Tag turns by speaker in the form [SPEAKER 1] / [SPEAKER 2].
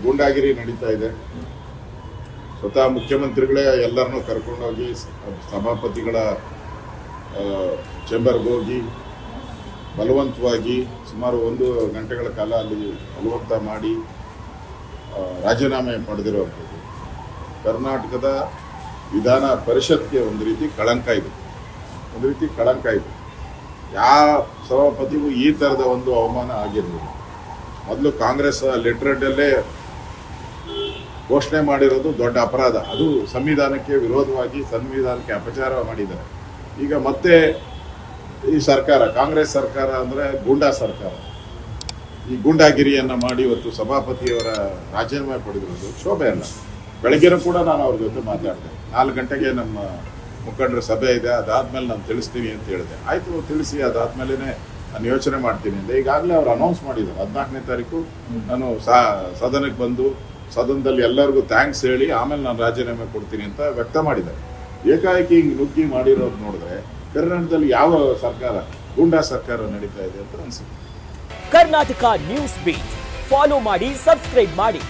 [SPEAKER 1] ಗೂಂಡಾಗಿರಿ ನಡೀತಾ ಇದೆ. ಸ್ವತಃ ಮುಖ್ಯಮಂತ್ರಿಗಳೇ ಎಲ್ಲರನ್ನೂ ಕರ್ಕೊಂಡೋಗಿ ಸಭಾಪತಿಗಳ ಚೇಂಬರ್ಗೆ ಹೋಗಿ ಬಲವಂತವಾಗಿ ಸುಮಾರು 1 ಗಂಟೆಗಳ ಕಾಲ ಅಲ್ಲಿ ಬಲವಂತ ಮಾಡಿ ರಾಜೀನಾಮೆ ಪಡೆದಿರುವಂಥದ್ದು ಕರ್ನಾಟಕದ ವಿಧಾನ ಪರಿಷತ್ಗೆ ಒಂದು ರೀತಿ ಕಳಂಕ ಇದೆ. ಯಾವ ಸಭಾಪತಿಗೂ ಈ ಥರದ ಒಂದು ಅವಮಾನ ಆಗಿರಲಿಲ್ಲ. ಮೊದಲು ಕಾಂಗ್ರೆಸ್ ಲೆಟರ್ಡಲ್ಲೇ ಘೋಷಣೆ ಮಾಡಿರೋದು ದೊಡ್ಡ ಅಪರಾಧ. ಅದು ಸಂವಿಧಾನಕ್ಕೆ ವಿರೋಧವಾಗಿ ಸಂವಿಧಾನಕ್ಕೆ ಅಪಚಾರ ಮಾಡಿದ್ದಾರೆ. ಈಗ ಮತ್ತೆ ಈ ಸರ್ಕಾರ, ಕಾಂಗ್ರೆಸ್ ಸರ್ಕಾರ ಅಂದರೆ ಗೂಂಡಾ ಸರ್ಕಾರ, ಈ ಗೂಂಡಾಗಿರಿಯನ್ನು ಮಾಡಿ ಇವತ್ತು ಸಭಾಪತಿಯವರ ರಾಜೀನಾಮೆ ಪಡೆದಿರೋದು ಶೋಭೆ ಅಲ್ಲ. ಬೆಳಗ್ಗೆನೂ ಕೂಡ ನಾನು ಅವ್ರ ಜೊತೆ ಮಾತಾಡಿದೆ. 4 ಗಂಟೆಗೆ ನಮ್ಮ ಮುಖಂಡರ ಸಭೆ ಇದೆ, ಅದಾದ್ಮೇಲೆ ನಾನು ತಿಳಿಸ್ತೀನಿ ಅಂತ ಹೇಳಿದೆ. ಆಯಿತು, ತಿಳಿಸಿ, ಅದಾದ್ಮೇಲೆ ನಾನು ಯೋಚನೆ ಮಾಡ್ತೀನಿ ಅಂತ ಈಗಾಗಲೇ ಅವ್ರು ಅನೌನ್ಸ್ ಮಾಡಿದ್ದಾರೆ. 14ನೇ ತಾರೀಕು ನಾನು ಸದನಕ್ಕೆ ಬಂದು ಸದನದಲ್ಲಿ ಎಲ್ಲರಿಗೂ ಥ್ಯಾಂಕ್ಸ್ ಹೇಳಿ ಆಮೇಲೆ ನಾನು ರಾಜೀನಾಮೆ ಕೊಡ್ತೀನಿ ಅಂತ ವ್ಯಕ್ತ ಮಾಡಿದ್ದಾರೆ. ಏಕಾಏಕಿ ಹಿಂಗೆ ನುಗ್ಗಿ ಮಾಡಿರೋದು ನೋಡಿದ್ರೆ ಕರ್ನಾಟಕದಲ್ಲಿ ಯಾವ ಸರ್ಕಾರ, ಗೂಂಡಾ ಸರ್ಕಾರ ನಡೀತಾ ಇದೆ ಅಂತ ಅನ್ಸುತ್ತೆ.
[SPEAKER 2] ಕರ್ನಾಟಕ ನ್ಯೂಸ್ ಬೀಟ್ ಫಾಲೋ ಮಾಡಿ, ಸಬ್ಸ್ಕ್ರೈಬ್ ಮಾಡಿ.